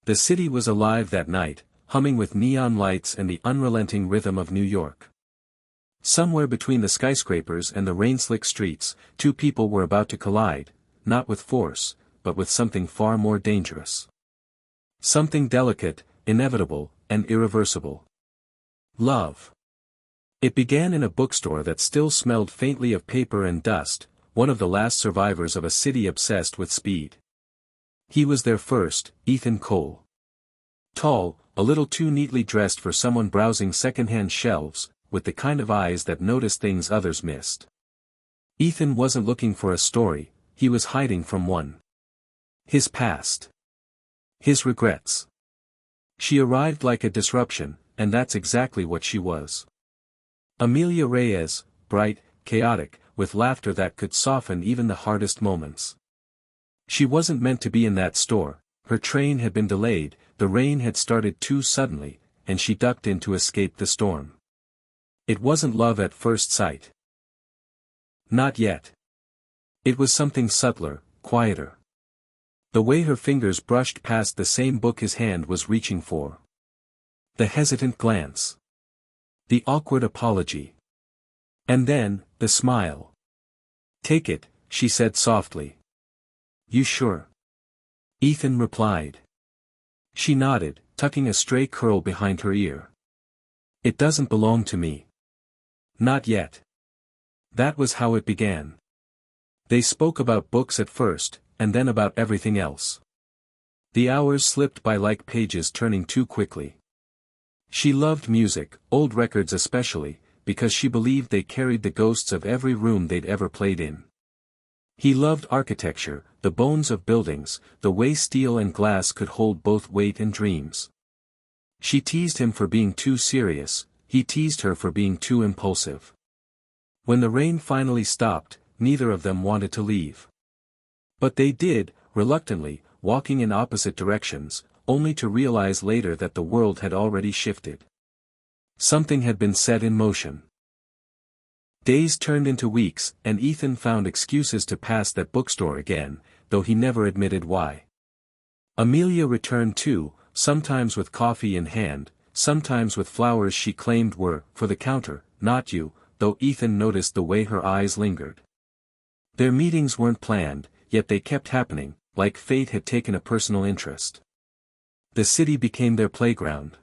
The city was alive that night, humming with neon lights and the unrelenting rhythm of New York. Somewhere between the skyscrapers and the rain-slick streets, two people were about to collide, not with force, but with something far more dangerous. Something delicate, inevitable, and irreversible. Love. It began in a bookstore that still smelled faintly of paper and dust, one of the last survivors of a city obsessed with speed. He was there first, Ethan Cole. Tall, a little too neatly dressed for someone browsing second-hand shelves, with the kind of eyes that noticed things others missed. Ethan wasn't looking for a story, he was hiding from one. His past. His regrets. She arrived like a disruption, and that's exactly what she was. Amelia Reyes, bright, chaotic, with laughter that could soften even the hardest moments. She wasn't meant to be in that store, her train had been delayed, the rain had started too suddenly, and she ducked in to escape the storm. It wasn't love at first sight. Not yet. It was something subtler, quieter. The way her fingers brushed past the same book his hand was reaching for. The hesitant glance. The awkward apology. And then, the smile. "Take it," she said softly. "You sure?" Ethan replied. She nodded, tucking a stray curl behind her ear. "It doesn't belong to me." "Not yet." That was how it began. They spoke about books at first, and then about everything else. The hours slipped by like pages turning too quickly. She loved music, old records especially, because she believed they carried the ghosts of every room they'd ever played in. He loved architecture, the bones of buildings, the way steel and glass could hold both weight and dreams. She teased him for being too serious, he teased her for being too impulsive. When the rain finally stopped, neither of them wanted to leave. But they did, reluctantly, walking in opposite directions, only to realize later that the world had already shifted. Something had been set in motion. Days turned into weeks, and Ethan found excuses to pass that bookstore again, though he never admitted why. Amelia returned too, sometimes with coffee in hand, sometimes with flowers she claimed were for the counter, not you, though Ethan noticed the way her eyes lingered. Their meetings weren't planned, yet they kept happening, like fate had taken a personal interest. The city became their playground.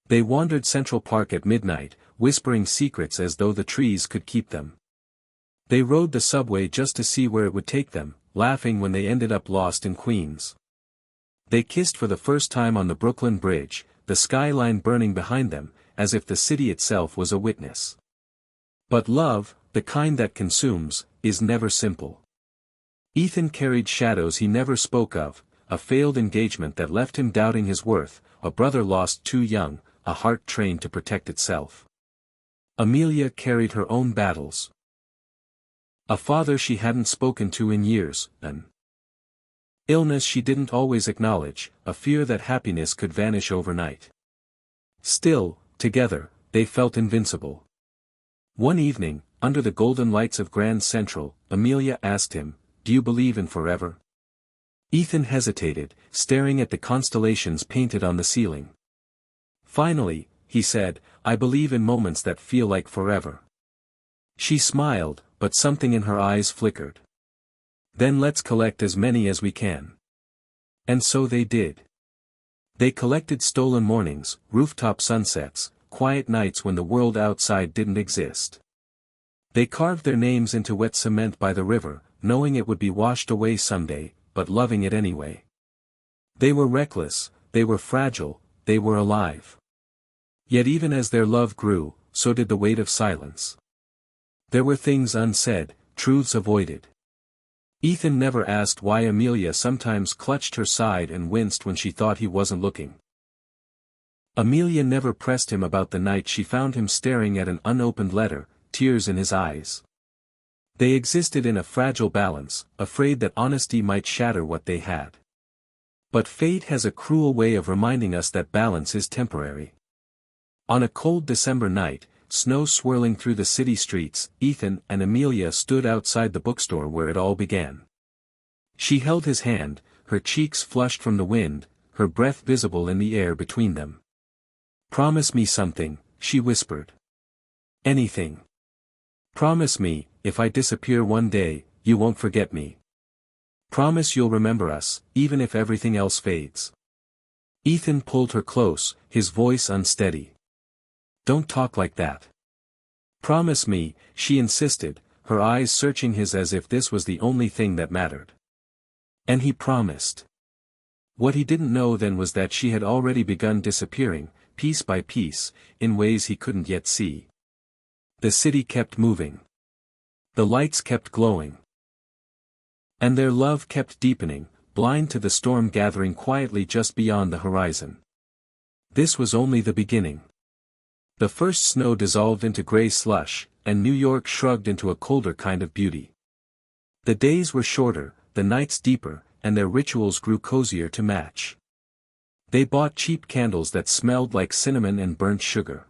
They wandered Central Park at midnight, whispering secrets as though the trees could keep them. They rode the subway just to see where it would take them, laughing when they ended up lost in Queens. They kissed for the first time on the Brooklyn Bridge, the skyline burning behind them, as if the city itself was a witness. But love, the kind that consumes, is never simple. Ethan carried shadows he never spoke of, a failed engagement that left him doubting his worth, a brother lost too young, a heart trained to protect itself. Amelia carried her own battles. A father she hadn't spoken to in years, an illness she didn't always acknowledge, a fear that happiness could vanish overnight. Still, together, they felt invincible. One evening, under the golden lights of Grand Central, Amelia asked him, "Do you believe in forever?" Ethan hesitated, staring at the constellations painted on the ceiling. Finally, he said, "I believe in moments that feel like forever." She smiled, but something in her eyes flickered. "Then let's collect as many as we can." And so they did. They collected stolen mornings, rooftop sunsets, quiet nights when the world outside didn't exist. They carved their names into wet cement by the river, knowing it would be washed away someday, but loving it anyway. They were reckless, they were fragile, they were alive. Yet even as their love grew, so did the weight of silence. There were things unsaid, truths avoided. Ethan never asked why Amelia sometimes clutched her side and winced when she thought he wasn't looking. Amelia never pressed him about the night she found him staring at an unopened letter, tears in his eyes. They existed in a fragile balance, afraid that honesty might shatter what they had. But fate has a cruel way of reminding us that balance is temporary. On a cold December night, snow swirling through the city streets, Ethan and Amelia stood outside the bookstore where it all began. She held his hand, her cheeks flushed from the wind, her breath visible in the air between them. "Promise me something," she whispered. "Anything. Promise me, if I disappear one day, you won't forget me. Promise you'll remember us, even if everything else fades." Ethan pulled her close, his voice unsteady. "Don't talk like that. Promise me," she insisted, her eyes searching his as if this was the only thing that mattered. And he promised. What he didn't know then was that she had already begun disappearing, piece by piece, in ways he couldn't yet see. The city kept moving. The lights kept glowing. And their love kept deepening, blind to the storm gathering quietly just beyond the horizon. This was only the beginning. The first snow dissolved into gray slush, and New York shrugged into a colder kind of beauty. The days were shorter, the nights deeper, and their rituals grew cozier to match. They bought cheap candles that smelled like cinnamon and burnt sugar.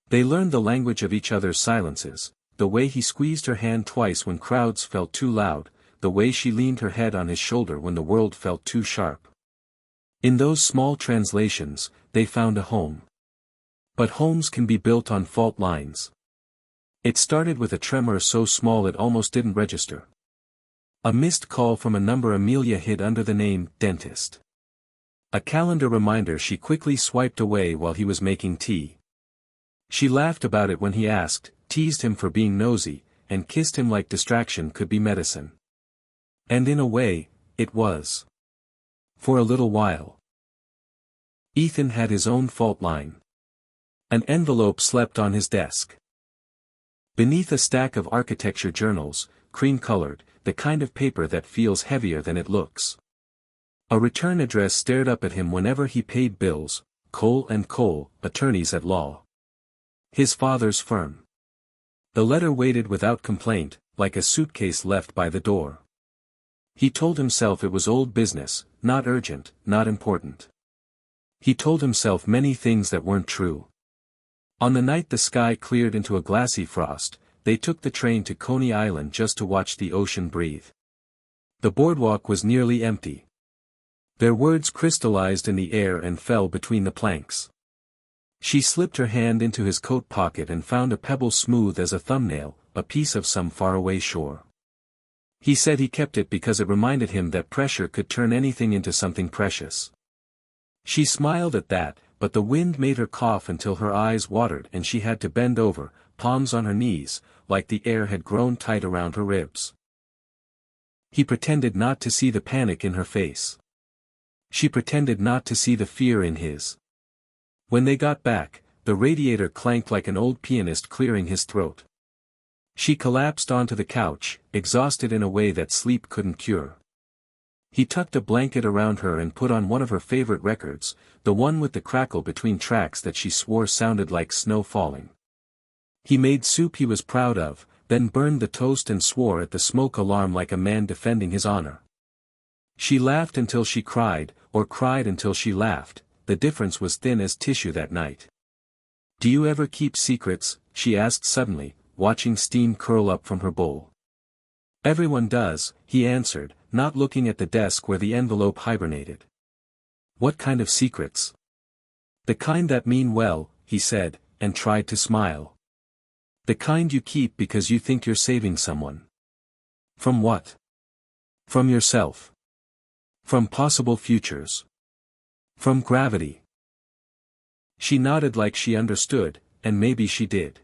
They learned the language of each other's silences, the way he squeezed her hand twice when crowds felt too loud, the way she leaned her head on his shoulder when the world felt too sharp. In those small translations, they found a home. But homes can be built on fault lines. It started with a tremor so small it almost didn't register. A missed call from a number Amelia hid under the name dentist. A calendar reminder she quickly swiped away while he was making tea. She laughed about it when he asked, teased him for being nosy, and kissed him like distraction could be medicine. And in a way, it was. For a little while. Ethan had his own fault line. An envelope slept on his desk. Beneath a stack of architecture journals, cream-colored, the kind of paper that feels heavier than it looks. A return address stared up at him whenever he paid bills, Cole & Cole, attorneys at law. His father's firm. The letter waited without complaint, like a suitcase left by the door. He told himself it was old business, not urgent, not important. He told himself many things that weren't true. On the night the sky cleared into a glassy frost, they took the train to Coney Island just to watch the ocean breathe. The boardwalk was nearly empty. Their words crystallized in the air and fell between the planks. She slipped her hand into his coat pocket and found a pebble smooth as a thumbnail, a piece of some faraway shore. He said he kept it because it reminded him that pressure could turn anything into something precious. She smiled at that, but the wind made her cough until her eyes watered and she had to bend over, palms on her knees, like the air had grown tight around her ribs. He pretended not to see the panic in her face. She pretended not to see the fear in his. When they got back, the radiator clanked like an old pianist clearing his throat. She collapsed onto the couch, exhausted in a way that sleep couldn't cure. He tucked a blanket around her and put on one of her favorite records, the one with the crackle between tracks that she swore sounded like snow falling. He made soup he was proud of, then burned the toast and swore at the smoke alarm like a man defending his honor. She laughed until she cried, or cried until she laughed, the difference was thin as tissue that night. "Do you ever keep secrets?" she asked suddenly, watching steam curl up from her bowl. "Everyone does," he answered, not looking at the desk where the envelope hibernated. "What kind of secrets?" "The kind that mean well," he said, and tried to smile. "The kind you keep because you think you're saving someone." "From what?" "From yourself. From possible futures. From gravity." She nodded like she understood, and maybe she did.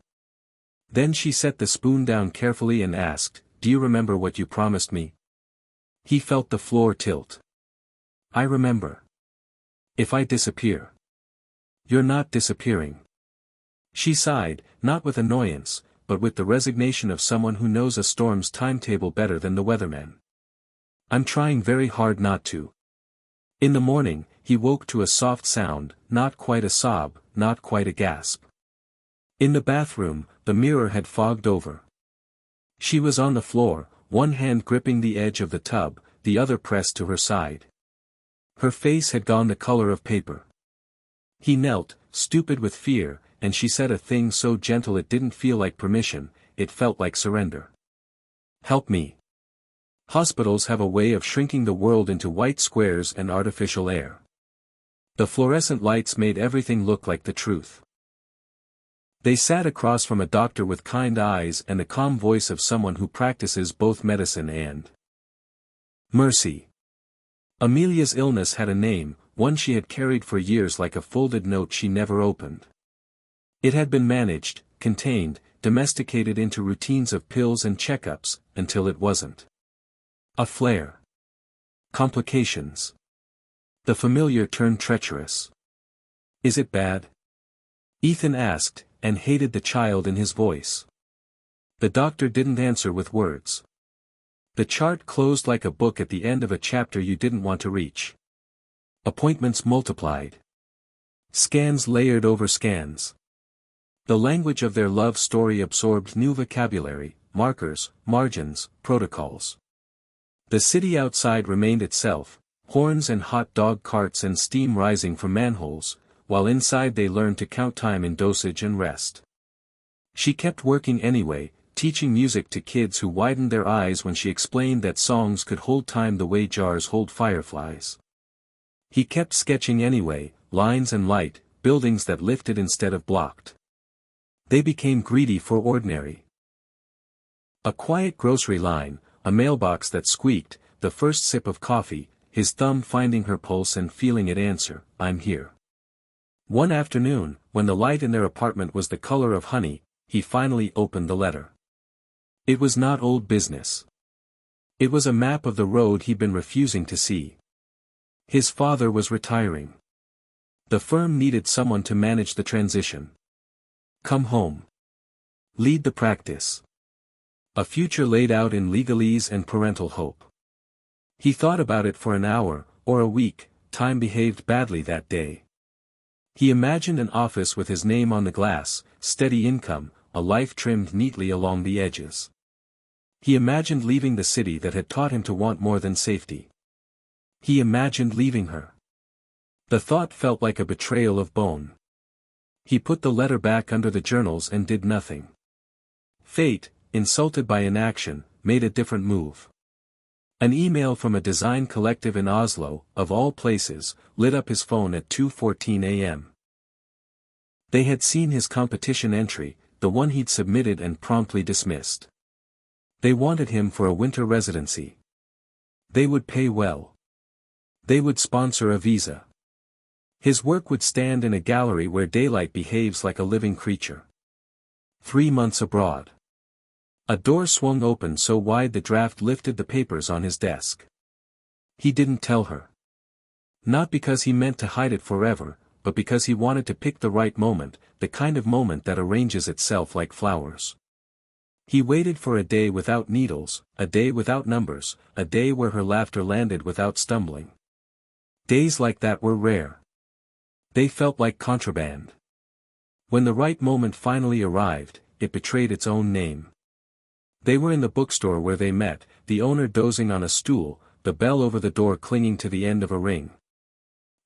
Then she set the spoon down carefully and asked, "Do you remember what you promised me?" He felt the floor tilt. "I remember. If I disappear." "You're not disappearing." She sighed, not with annoyance, but with the resignation of someone who knows a storm's timetable better than the weatherman. "I'm trying very hard not to." In the morning, he woke to a soft sound, not quite a sob, not quite a gasp. In the bathroom, the mirror had fogged over. She was on the floor, one hand gripping the edge of the tub, the other pressed to her side. Her face had gone the color of paper. He knelt, stupid with fear, and she said a thing so gentle it didn't feel like permission, it felt like surrender. "Help me." Hospitals have a way of shrinking the world into white squares and artificial air. The fluorescent lights made everything look like the truth. They sat across from a doctor with kind eyes and the calm voice of someone who practices both medicine and mercy. Amelia's illness had a name, one she had carried for years like a folded note she never opened. It had been managed, contained, domesticated into routines of pills and checkups, until it wasn't. A flare. Complications. The familiar turned treacherous. Is it bad? Ethan asked, and hated the child in his voice. The doctor didn't answer with words. The chart closed like a book at the end of a chapter you didn't want to reach. Appointments multiplied. Scans layered over scans. The language of their love story absorbed new vocabulary, markers, margins, protocols. The city outside remained itself, horns and hot dog carts and steam rising from manholes, while inside they learned to count time in dosage and rest. She kept working anyway, teaching music to kids who widened their eyes when she explained that songs could hold time the way jars hold fireflies. He kept sketching anyway, lines and light, buildings that lifted instead of blocked. They became greedy for ordinary. A quiet grocery line, a mailbox that squeaked, the first sip of coffee, his thumb finding her pulse and feeling it answer, "I'm here." One afternoon, when the light in their apartment was the color of honey, he finally opened the letter. It was not old business. It was a map of the road he'd been refusing to see. His father was retiring. The firm needed someone to manage the transition. Come home. Lead the practice. A future laid out in legalese and parental hope. He thought about it for an hour, or a week. Time behaved badly that day. He imagined an office with his name on the glass, steady income, a life trimmed neatly along the edges. He imagined leaving the city that had taught him to want more than safety. He imagined leaving her. The thought felt like a betrayal of bone. He put the letter back under the journals and did nothing. Fate, insulted by inaction, made a different move. An email from a design collective in Oslo, of all places, lit up his phone at 2:14 a.m. They had seen his competition entry, the one he'd submitted and promptly dismissed. They wanted him for a winter residency. They would pay well. They would sponsor a visa. His work would stand in a gallery where daylight behaves like a living creature. 3 months abroad. A door swung open so wide the draft lifted the papers on his desk. He didn't tell her. Not because he meant to hide it forever, but because he wanted to pick the right moment, the kind of moment that arranges itself like flowers. He waited for a day without needles, a day without numbers, a day where her laughter landed without stumbling. Days like that were rare. They felt like contraband. When the right moment finally arrived, it betrayed its own name. They were in the bookstore where they met, the owner dozing on a stool, the bell over the door clinging to the end of a ring.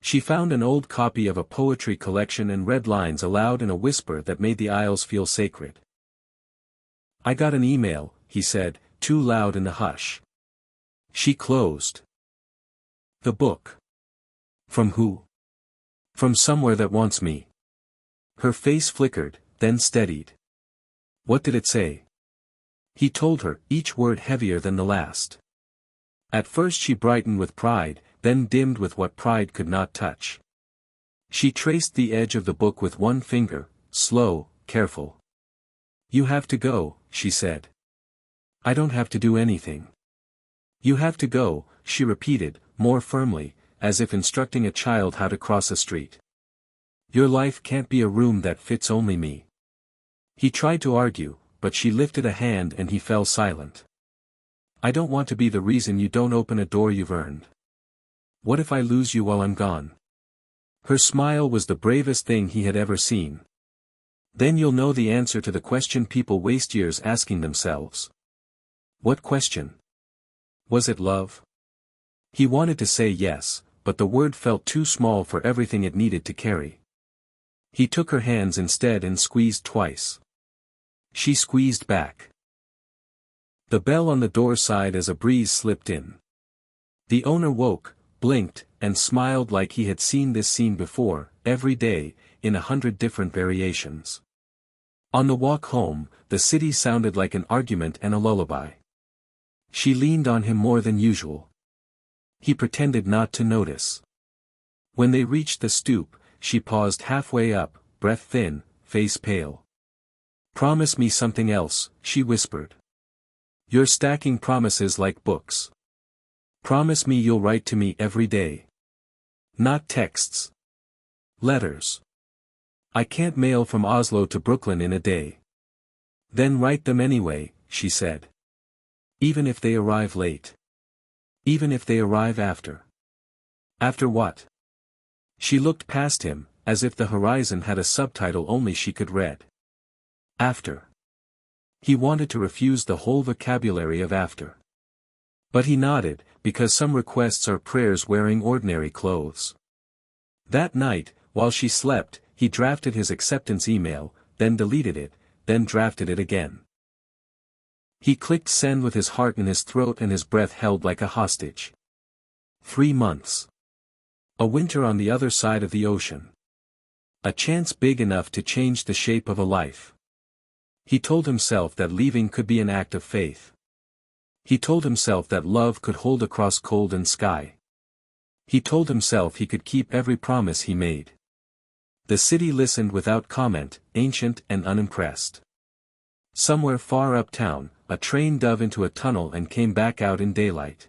She found an old copy of a poetry collection and read lines aloud in a whisper that made the aisles feel sacred. "I got an email," he said, too loud in the hush. She closed the book. "From who?" "From somewhere that wants me." Her face flickered, then steadied. "What did it say?" He told her, each word heavier than the last. At first she brightened with pride, then dimmed with what pride could not touch. She traced the edge of the book with one finger, slow, careful. "You have to go," she said. "I don't have to do anything." "You have to go," she repeated, more firmly, as if instructing a child how to cross a street. "Your life can't be a room that fits only me." He tried to argue, but she lifted a hand and he fell silent. "I don't want to be the reason you don't open a door you've earned. What if I lose you while I'm gone?" Her smile was the bravest thing he had ever seen. "Then you'll know the answer to the question people waste years asking themselves." What question? Was it love? He wanted to say yes, but the word felt too small for everything it needed to carry. He took her hands instead and squeezed twice. She squeezed back. The bell on the door sighed as a breeze slipped in. The owner woke, blinked, and smiled like he had seen this scene before, every day, in 100 different variations. On the walk home, the city sounded like an argument and a lullaby. She leaned on him more than usual. He pretended not to notice. When they reached the stoop, she paused halfway up, breath thin, face pale. "Promise me something else," she whispered. "You're stacking promises like books. Promise me you'll write to me every day. Not texts. Letters. I can't mail from Oslo to Brooklyn in a day." "Then write them anyway," she said. "Even if they arrive late. Even if they arrive after." "After what?" She looked past him, as if the horizon had a subtitle only she could read. "After." He wanted to refuse the whole vocabulary of after. But he nodded, because some requests are prayers wearing ordinary clothes. That night, while she slept, he drafted his acceptance email, then deleted it, then drafted it again. He clicked send with his heart in his throat and his breath held like a hostage. 3 months. A winter on the other side of the ocean. A chance big enough to change the shape of a life. He told himself that leaving could be an act of faith. He told himself that love could hold across cold and sky. He told himself he could keep every promise he made. The city listened without comment, ancient and unimpressed. Somewhere far uptown, a train dove into a tunnel and came back out in daylight.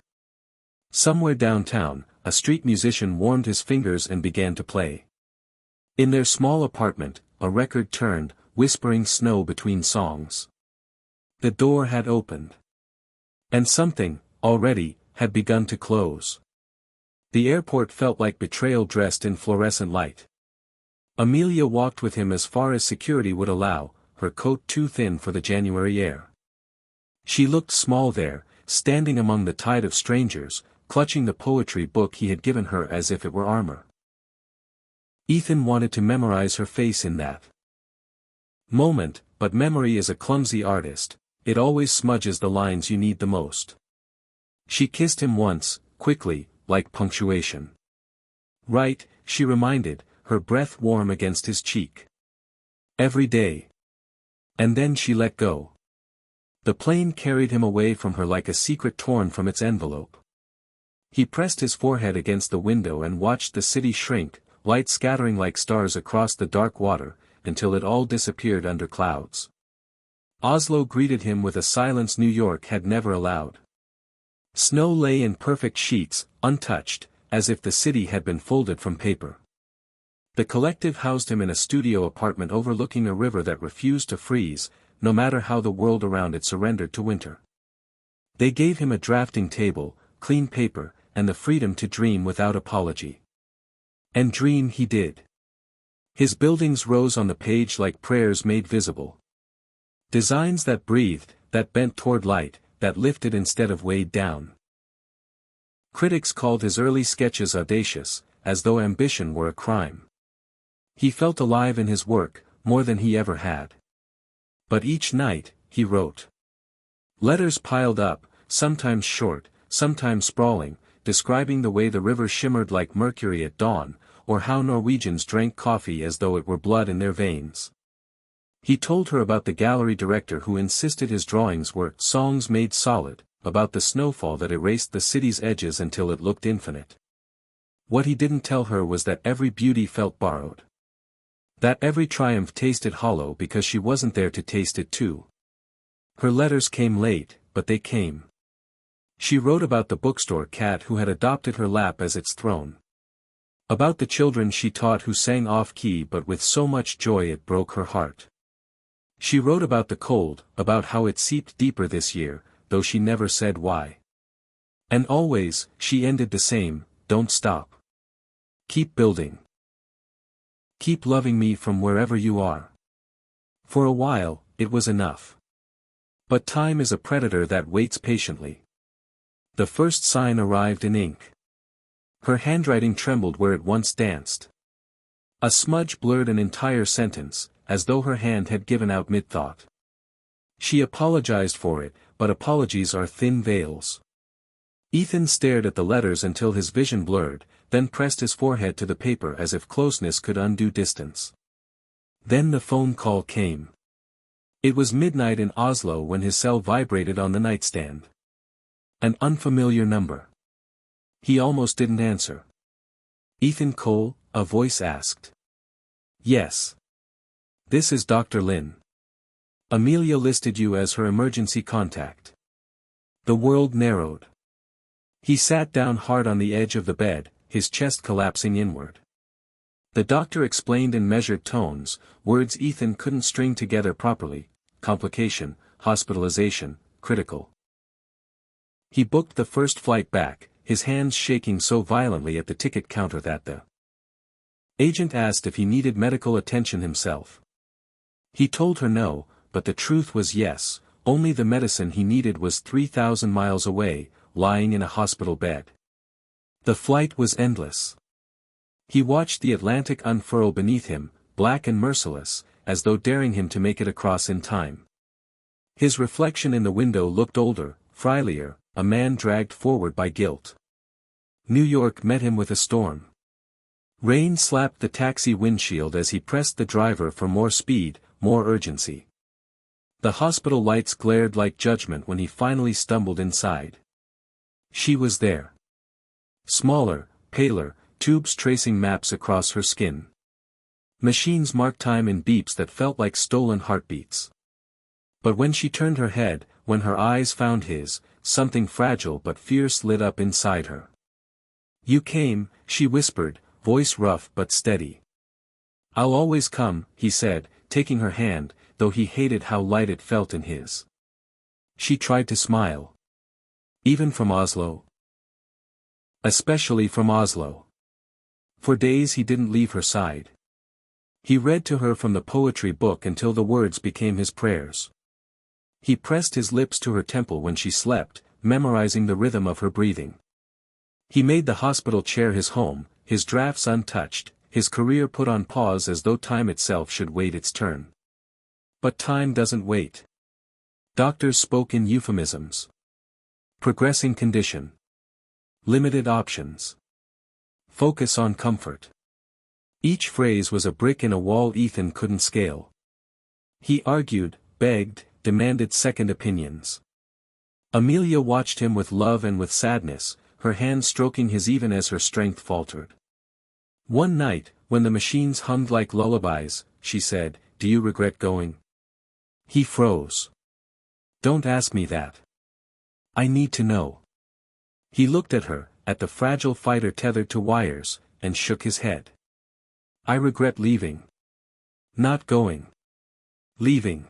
Somewhere downtown, a street musician warmed his fingers and began to play. In their small apartment, a record turned, whispering snow between songs. The door had opened. And something, already, had begun to close. The airport felt like betrayal dressed in fluorescent light. Amelia walked with him as far as security would allow, her coat too thin for the January air. She looked small there, standing among the tide of strangers, clutching the poetry book he had given her as if it were armor. Ethan wanted to memorize her face in that moment, but memory is a clumsy artist, it always smudges the lines you need the most. She kissed him once, quickly, like punctuation. "Right," she reminded, her breath warm against his cheek. "Every day." And then she let go. The plane carried him away from her like a secret torn from its envelope. He pressed his forehead against the window and watched the city shrink, light scattering like stars across the dark water, until it all disappeared under clouds. Oslo greeted him with a silence New York had never allowed. Snow lay in perfect sheets, untouched, as if the city had been folded from paper. The collective housed him in a studio apartment overlooking a river that refused to freeze, no matter how the world around it surrendered to winter. They gave him a drafting table, clean paper, and the freedom to dream without apology. And dream he did. His buildings rose on the page like prayers made visible. Designs that breathed, that bent toward light, that lifted instead of weighed down. Critics called his early sketches audacious, as though ambition were a crime. He felt alive in his work, more than he ever had. But each night, he wrote. Letters piled up, sometimes short, sometimes sprawling, describing the way the river shimmered like mercury at dawn, or how Norwegians drank coffee as though it were blood in their veins. He told her about the gallery director who insisted his drawings were songs made solid, about the snowfall that erased the city's edges until it looked infinite. What he didn't tell her was that every beauty felt borrowed. That every triumph tasted hollow because she wasn't there to taste it too. Her letters came late, but they came. She wrote about the bookstore cat who had adopted her lap as its throne. About the children she taught who sang off-key but with so much joy it broke her heart. She wrote about the cold, about how it seeped deeper this year, though she never said why. And always, she ended the same, don't stop. Keep building. Keep loving me from wherever you are. For a while, it was enough. But time is a predator that waits patiently. The first sign arrived in ink. Her handwriting trembled where it once danced. A smudge blurred an entire sentence, as though her hand had given out mid-thought. She apologized for it, but apologies are thin veils. Ethan stared at the letters until his vision blurred, then pressed his forehead to the paper as if closeness could undo distance. Then the phone call came. It was midnight in Oslo when his cell vibrated on the nightstand. An unfamiliar number. He almost didn't answer. "Ethan Cole?" a voice asked. "Yes. This is Dr. Lin. Amelia listed you as her emergency contact." The world narrowed. He sat down hard on the edge of the bed, his chest collapsing inward. The doctor explained in measured tones, words Ethan couldn't string together properly: complication, hospitalization, critical. He booked the first flight back, his hands shaking so violently at the ticket counter that the agent asked if he needed medical attention himself. He told her no, but the truth was yes, only the medicine he needed was 3,000 miles away, lying in a hospital bed. The flight was endless. He watched the Atlantic unfurl beneath him, black and merciless, as though daring him to make it across in time. His reflection in the window looked older, frilier, a man dragged forward by guilt. New York met him with a storm. Rain slapped the taxi windshield as he pressed the driver for more speed, more urgency. The hospital lights glared like judgment when he finally stumbled inside. She was there. Smaller, paler, tubes tracing maps across her skin. Machines marked time in beeps that felt like stolen heartbeats. But when she turned her head, when her eyes found his, something fragile but fierce lit up inside her. "You came," she whispered, voice rough but steady. "I'll always come," he said, taking her hand, though he hated how light it felt in his. She tried to smile. "Even from Oslo?" "Especially from Oslo." For days he didn't leave her side. He read to her from the poetry book until the words became his prayers. He pressed his lips to her temple when she slept, memorizing the rhythm of her breathing. He made the hospital chair his home, his drafts untouched, his career put on pause as though time itself should wait its turn. But time doesn't wait. Doctors spoke in euphemisms. Progressing condition. Limited options. Focus on comfort. Each phrase was a brick in a wall Ethan couldn't scale. He argued, begged, demanded second opinions. Amelia watched him with love and with sadness, her hand stroking his even as her strength faltered. One night, when the machines hummed like lullabies, she said, "Do you regret going?" He froze. "Don't ask me that. I need to know." He looked at her, at the fragile fighter tethered to wires, and shook his head. "I regret leaving. Not going. Leaving."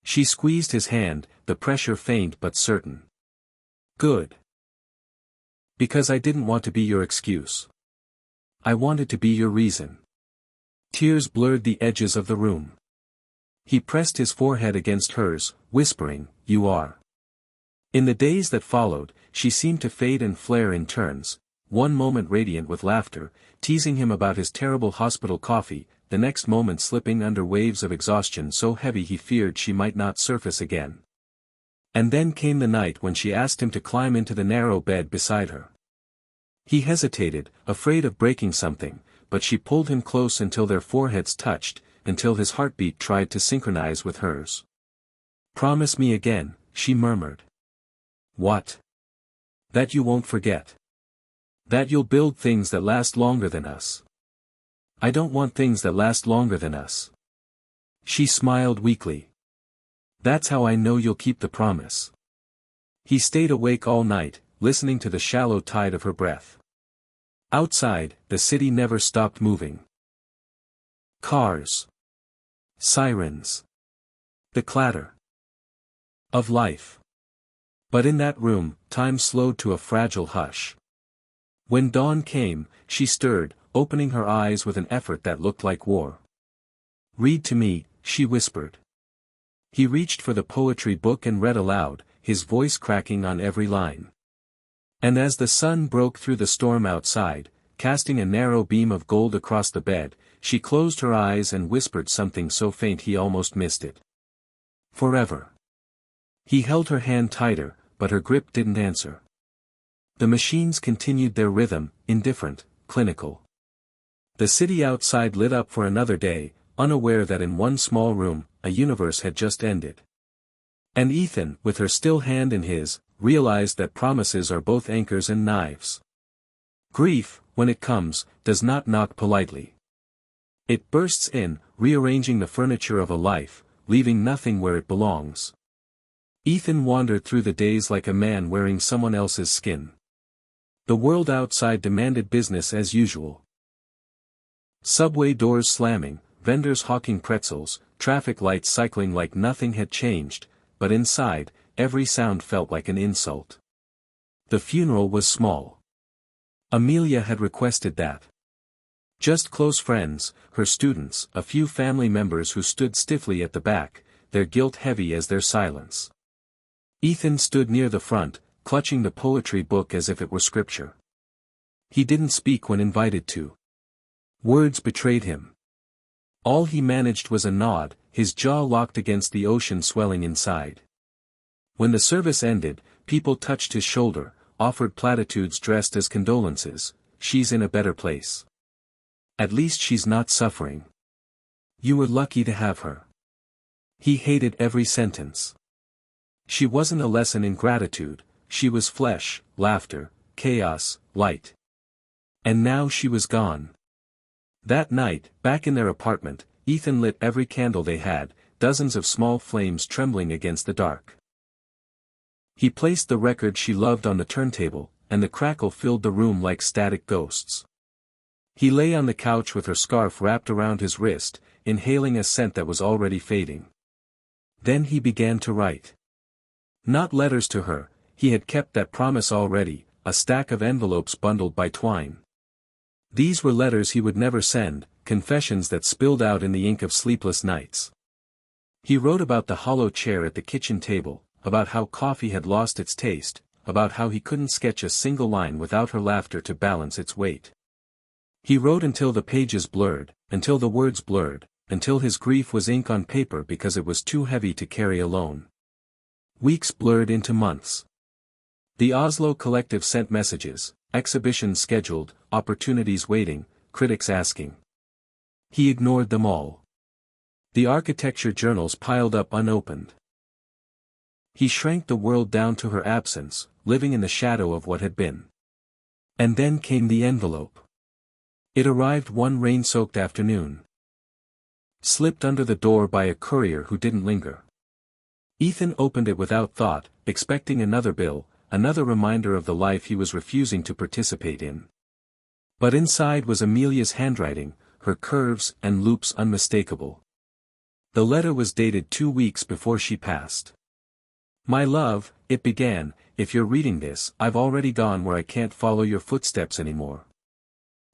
She squeezed his hand, the pressure faint but certain. "Good. Because I didn't want to be your excuse. I wanted to be your reason." Tears blurred the edges of the room. He pressed his forehead against hers, whispering, "You are." In the days that followed, she seemed to fade and flare in turns, one moment radiant with laughter, teasing him about his terrible hospital coffee, the next moment slipping under waves of exhaustion so heavy he feared she might not surface again. And then came the night when she asked him to climb into the narrow bed beside her. He hesitated, afraid of breaking something, but she pulled him close until their foreheads touched, until his heartbeat tried to synchronize with hers. "Promise me again," she murmured. "What?" "That you won't forget. That you'll build things that last longer than us." "I don't want things that last longer than us." She smiled weakly. "That's how I know you'll keep the promise." He stayed awake all night, listening to the shallow tide of her breath. Outside, the city never stopped moving. Cars. Sirens. The clatter of life. But in that room, time slowed to a fragile hush. When dawn came, she stirred, opening her eyes with an effort that looked like war. "Read to me," she whispered. He reached for the poetry book and read aloud, his voice cracking on every line. And as the sun broke through the storm outside, casting a narrow beam of gold across the bed, she closed her eyes and whispered something so faint he almost missed it. "Forever." He held her hand tighter, but her grip didn't answer. The machines continued their rhythm, indifferent, clinical. The city outside lit up for another day, unaware that in one small room, a universe had just ended. And Ethan, with her still hand in his, realized that promises are both anchors and knives. Grief, when it comes, does not knock politely. It bursts in, rearranging the furniture of a life, leaving nothing where it belongs. Ethan wandered through the days like a man wearing someone else's skin. The world outside demanded business as usual. Subway doors slamming, vendors hawking pretzels, traffic lights cycling like nothing had changed, but inside, every sound felt like an insult. The funeral was small. Amelia had requested that. Just close friends, her students, a few family members who stood stiffly at the back, their guilt heavy as their silence. Ethan stood near the front, clutching the poetry book as if it were scripture. He didn't speak when invited to. Words betrayed him. All he managed was a nod, his jaw locked against the ocean swelling inside. When the service ended, people touched his shoulder, offered platitudes dressed as condolences. She's in a better place. At least she's not suffering. You were lucky to have her. He hated every sentence. She wasn't a lesson in gratitude, she was flesh, laughter, chaos, light. And now she was gone. That night, back in their apartment, Ethan lit every candle they had, dozens of small flames trembling against the dark. He placed the record she loved on the turntable, and the crackle filled the room like static ghosts. He lay on the couch with her scarf wrapped around his wrist, inhaling a scent that was already fading. Then he began to write. Not letters to her, he had kept that promise already, a stack of envelopes bundled by twine. These were letters he would never send, confessions that spilled out in the ink of sleepless nights. He wrote about the hollow chair at the kitchen table, about how coffee had lost its taste, about how he couldn't sketch a single line without her laughter to balance its weight. He wrote until the pages blurred, until the words blurred, until his grief was ink on paper because it was too heavy to carry alone. Weeks blurred into months. The Oslo Collective sent messages, exhibitions scheduled, opportunities waiting, critics asking. He ignored them all. The architecture journals piled up unopened. He shrank the world down to her absence, living in the shadow of what had been. And then came the envelope. It arrived one rain-soaked afternoon. Slipped under the door by a courier who didn't linger. Ethan opened it without thought, expecting another bill, another reminder of the life he was refusing to participate in. But inside was Amelia's handwriting, her curves and loops unmistakable. The letter was dated 2 weeks before she passed. My love, it began, if you're reading this, I've already gone where I can't follow your footsteps anymore.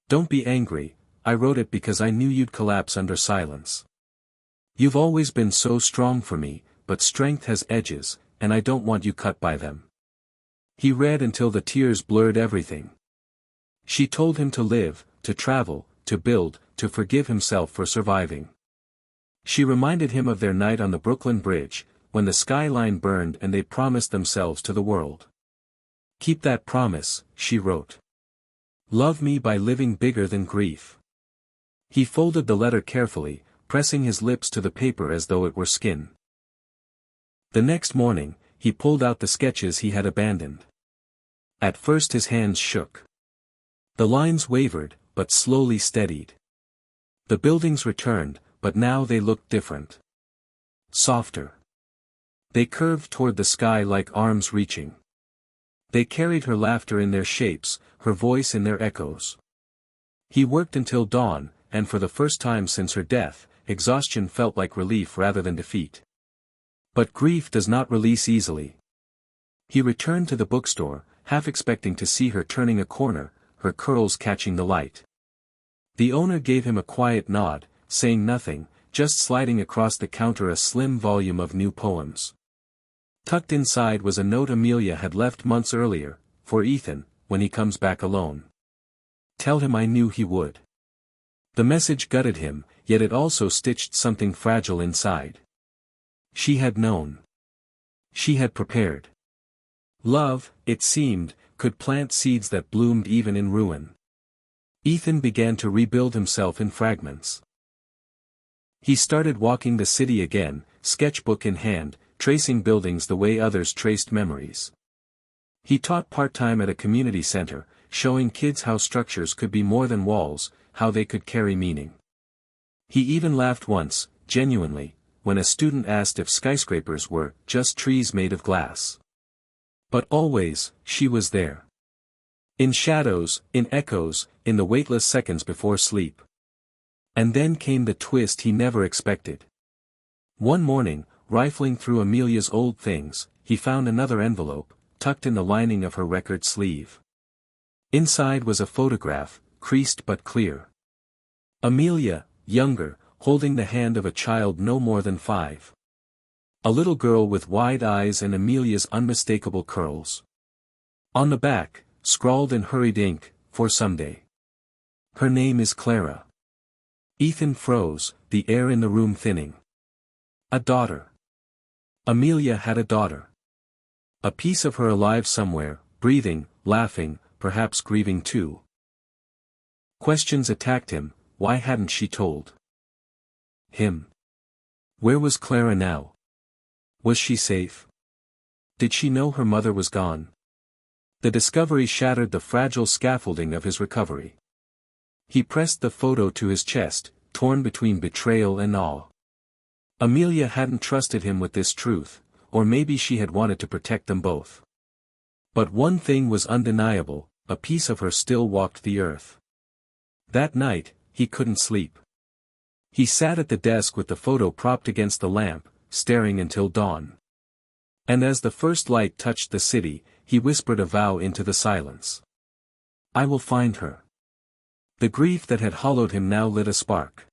Don't be angry, I wrote it because I knew you'd collapse under silence. You've always been so strong for me, but strength has edges, and I don't want you cut by them. He read until the tears blurred everything. She told him to live, to travel, to build, to forgive himself for surviving. She reminded him of their night on the Brooklyn Bridge, when the skyline burned and they promised themselves to the world. Keep that promise, she wrote. Love me by living bigger than grief. He folded the letter carefully, pressing his lips to the paper as though it were skin. The next morning, he pulled out the sketches he had abandoned. At first his hands shook. The lines wavered, but slowly steadied. The buildings returned, but now they looked different. Softer. They curved toward the sky like arms reaching. They carried her laughter in their shapes, her voice in their echoes. He worked until dawn, and for the first time since her death, exhaustion felt like relief rather than defeat. But grief does not release easily. He returned to the bookstore, half expecting to see her turning a corner, her curls catching the light. The owner gave him a quiet nod, saying nothing, just sliding across the counter a slim volume of new poems. Tucked inside was a note Amelia had left months earlier, for Ethan, when he comes back alone. Tell him I knew he would. The message gutted him, yet it also stitched something fragile inside. She had known. She had prepared. Love, it seemed, could plant seeds that bloomed even in ruin. Ethan began to rebuild himself in fragments. He started walking the city again, sketchbook in hand, tracing buildings the way others traced memories. He taught part-time at a community center, showing kids how structures could be more than walls, how they could carry meaning. He even laughed once, genuinely, when a student asked if skyscrapers were just trees made of glass. But always, she was there. In shadows, in echoes, in the weightless seconds before sleep. And then came the twist he never expected. One morning, rifling through Amelia's old things, he found another envelope, tucked in the lining of her record sleeve. Inside was a photograph, creased but clear. Amelia, younger, holding the hand of a child no more than 5. A little girl with wide eyes and Amelia's unmistakable curls. On the back, scrawled in hurried ink, for someday. Her name is Clara. Ethan froze, the air in the room thinning. A daughter. Amelia had a daughter. A piece of her alive somewhere, breathing, laughing, perhaps grieving too. Questions attacked him. Why hadn't she told him? Where was Clara now? Was she safe? Did she know her mother was gone? The discovery shattered the fragile scaffolding of his recovery. He pressed the photo to his chest, torn between betrayal and awe. Amelia hadn't trusted him with this truth, or maybe she had wanted to protect them both. But one thing was undeniable, a piece of her still walked the earth. That night, he couldn't sleep. He sat at the desk with the photo propped against the lamp, staring until dawn. And as the first light touched the city, he whispered a vow into the silence. I will find her. The grief that had hollowed him now lit a spark.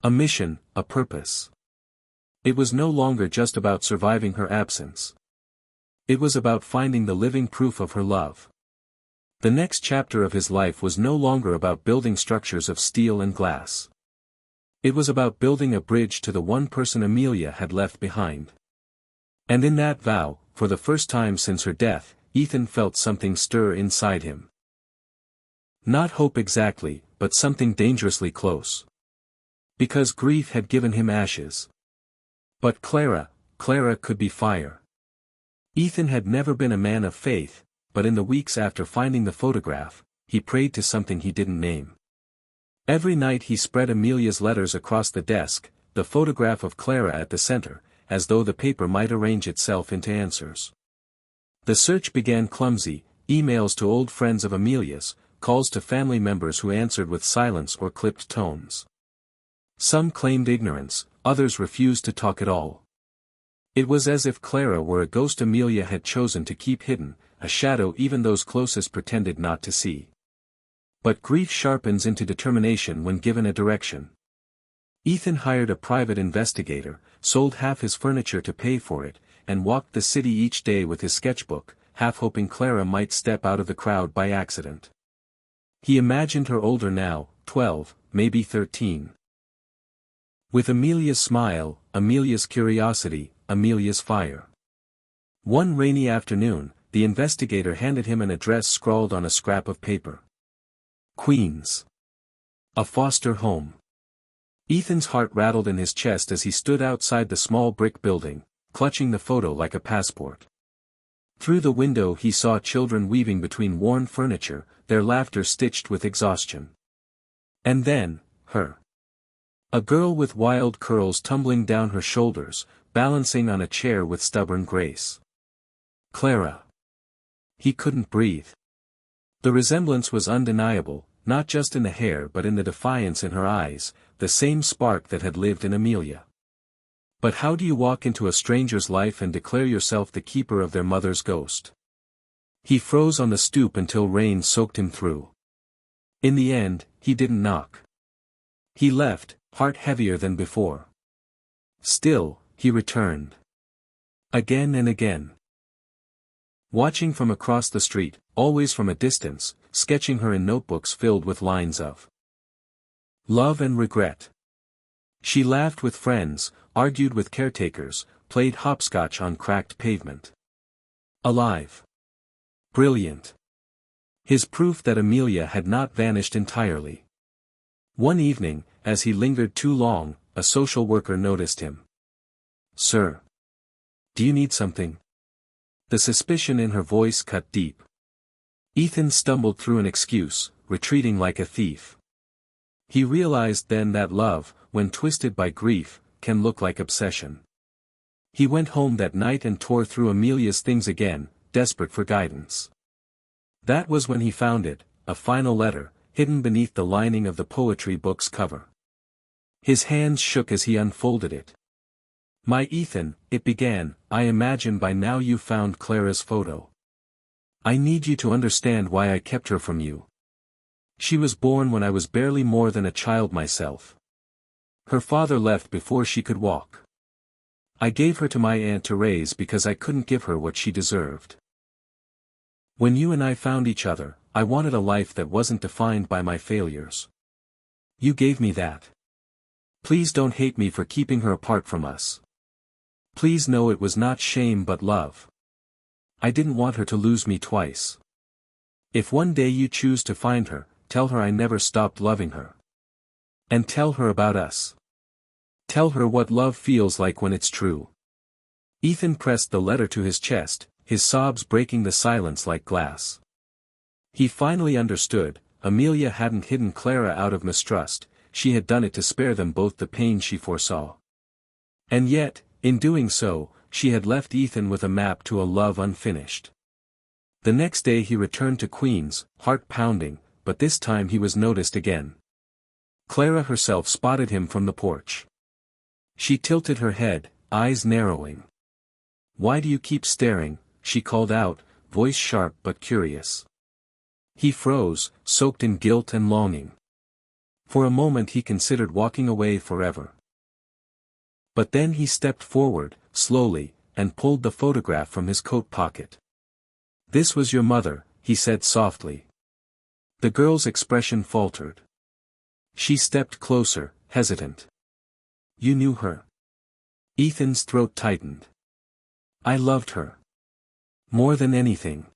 A mission, a purpose. It was no longer just about surviving her absence. It was about finding the living proof of her love. The next chapter of his life was no longer about building structures of steel and glass. It was about building a bridge to the one person Amelia had left behind. And in that vow, for the first time since her death, Ethan felt something stir inside him. Not hope exactly, but something dangerously close. Because grief had given him ashes. But Clara could be fire. Ethan had never been a man of faith, but in the weeks after finding the photograph, he prayed to something he didn't name. Every night he spread Amelia's letters across the desk, the photograph of Clara at the center, as though the paper might arrange itself into answers. The search began clumsy, emails to old friends of Amelia's, calls to family members who answered with silence or clipped tones. Some claimed ignorance, others refused to talk at all. It was as if Clara were a ghost Amelia had chosen to keep hidden, a shadow even those closest pretended not to see. But grief sharpens into determination when given a direction. Ethan hired a private investigator, sold half his furniture to pay for it, and walked the city each day with his sketchbook, half hoping Clara might step out of the crowd by accident. He imagined her older now, 12, maybe 13. With Amelia's smile, Amelia's curiosity, Amelia's fire. One rainy afternoon, the investigator handed him an address scrawled on a scrap of paper. Queens. A foster home. Ethan's heart rattled in his chest as he stood outside the small brick building, clutching the photo like a passport. Through the window he saw children weaving between worn furniture, their laughter stitched with exhaustion. And then, her. A girl with wild curls tumbling down her shoulders, balancing on a chair with stubborn grace. Clara. He couldn't breathe. The resemblance was undeniable, not just in the hair but in the defiance in her eyes, the same spark that had lived in Amelia. But how do you walk into a stranger's life and declare yourself the keeper of their mother's ghost? He froze on the stoop until rain soaked him through. In the end, he didn't knock. He left, heart heavier than before. Still, he returned. Again and again. Watching from across the street, always from a distance, sketching her in notebooks filled with lines of love and regret. She laughed with friends, argued with caretakers, played hopscotch on cracked pavement. Alive. Brilliant. His proof that Amelia had not vanished entirely. One evening, as he lingered too long, a social worker noticed him. "Sir. Do you need something?" The suspicion in her voice cut deep. Ethan stumbled through an excuse, retreating like a thief. He realized then that love, when twisted by grief, can look like obsession. He went home that night and tore through Amelia's things again, desperate for guidance. That was when he found it, a final letter, hidden beneath the lining of the poetry book's cover. His hands shook as he unfolded it. "My Ethan," it began, "I imagine by now you've found Clara's photo. I need you to understand why I kept her from you. She was born when I was barely more than a child myself. Her father left before she could walk. I gave her to my aunt to raise because I couldn't give her what she deserved. When you and I found each other, I wanted a life that wasn't defined by my failures. You gave me that. Please don't hate me for keeping her apart from us. Please know it was not shame but love. I didn't want her to lose me twice. If one day you choose to find her, tell her I never stopped loving her. And tell her about us. Tell her what love feels like when it's true." Ethan pressed the letter to his chest, his sobs breaking the silence like glass. He finally understood. Amelia hadn't hidden Clara out of mistrust, she had done it to spare them both the pain she foresaw. And yet, in doing so, she had left Ethan with a map to a love unfinished. The next day he returned to Queens, heart pounding, but this time he was noticed again. Clara herself spotted him from the porch. She tilted her head, eyes narrowing. "Why do you keep staring?" she called out, voice sharp but curious. He froze, soaked in guilt and longing. For a moment he considered walking away forever. But then he stepped forward, slowly, and pulled the photograph from his coat pocket. "This was your mother," he said softly. The girl's expression faltered. She stepped closer, hesitant. "You knew her?" Ethan's throat tightened. "I loved her. More than anything."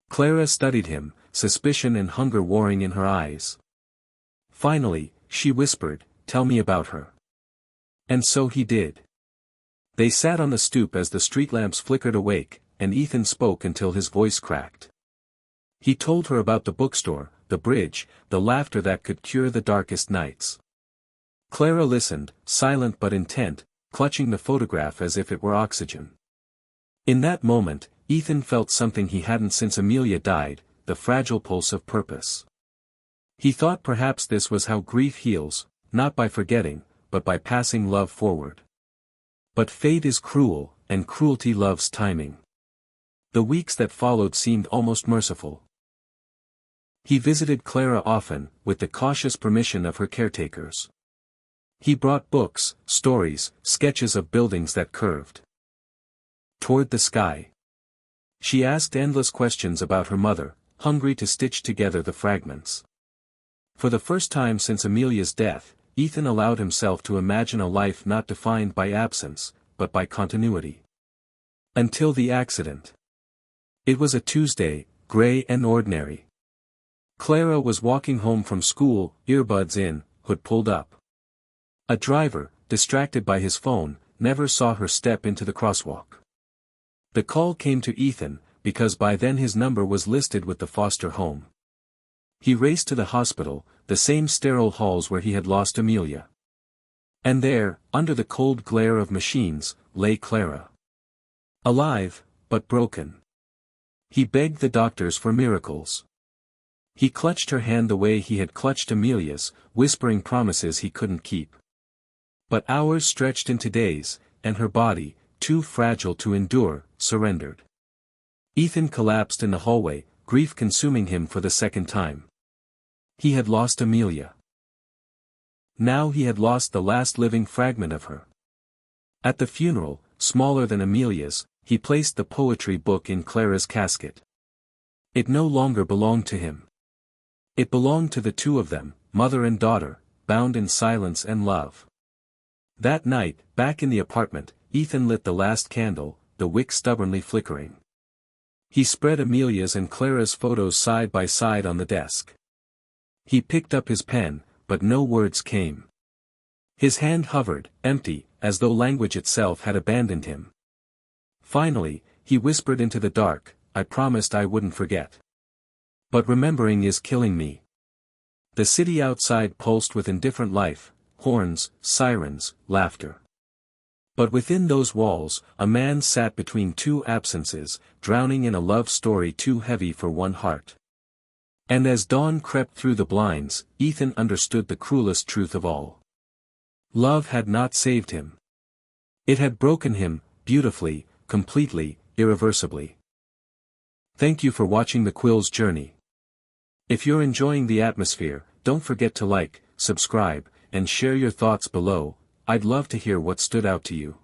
Clara studied him, suspicion and hunger warring in her eyes. Finally, she whispered, "Tell me about her." And so he did. They sat on the stoop as the street lamps flickered awake, and Ethan spoke until his voice cracked. He told her about the bookstore, the bridge, the laughter that could cure the darkest nights. Clara listened, silent but intent, clutching the photograph as if it were oxygen. In that moment, Ethan felt something he hadn't since Amelia died, the fragile pulse of purpose. He thought perhaps this was how grief heals, not by forgetting, but by passing love forward. But fate is cruel, and cruelty loves timing. The weeks that followed seemed almost merciful. He visited Clara often, with the cautious permission of her caretakers. He brought books, stories, sketches of buildings that curved toward the sky. She asked endless questions about her mother, hungry to stitch together the fragments. For the first time since Amelia's death, Ethan allowed himself to imagine a life not defined by absence, but by continuity. Until the accident. It was a Tuesday, gray and ordinary. Clara was walking home from school, earbuds in, hood pulled up. A driver, distracted by his phone, never saw her step into the crosswalk. The call came to Ethan, because by then his number was listed with the foster home. He raced to the hospital, the same sterile halls where he had lost Amelia. And there, under the cold glare of machines, lay Clara. Alive, but broken. He begged the doctors for miracles. He clutched her hand the way he had clutched Amelia's, whispering promises he couldn't keep. But hours stretched into days, and her body, too fragile to endure, surrendered. Ethan collapsed in the hallway, grief consuming him for the second time. He had lost Amelia. Now he had lost the last living fragment of her. At the funeral, smaller than Amelia's, he placed the poetry book in Clara's casket. It no longer belonged to him. It belonged to the two of them, mother and daughter, bound in silence and love. That night, back in the apartment, Ethan lit the last candle, the wick stubbornly flickering. He spread Amelia's and Clara's photos side by side on the desk. He picked up his pen, but no words came. His hand hovered, empty, as though language itself had abandoned him. Finally, he whispered into the dark, "I promised I wouldn't forget. But remembering is killing me." The city outside pulsed with indifferent life, horns, sirens, laughter. But within those walls, a man sat between two absences, drowning in a love story too heavy for one heart. And as dawn crept through the blinds, Ethan understood the cruelest truth of all. Love had not saved him. It had broken him, beautifully, completely, irreversibly. Thank you for watching the Quill's journey. If you're enjoying the atmosphere, don't forget to like, subscribe, and share your thoughts below. I'd love to hear what stood out to you.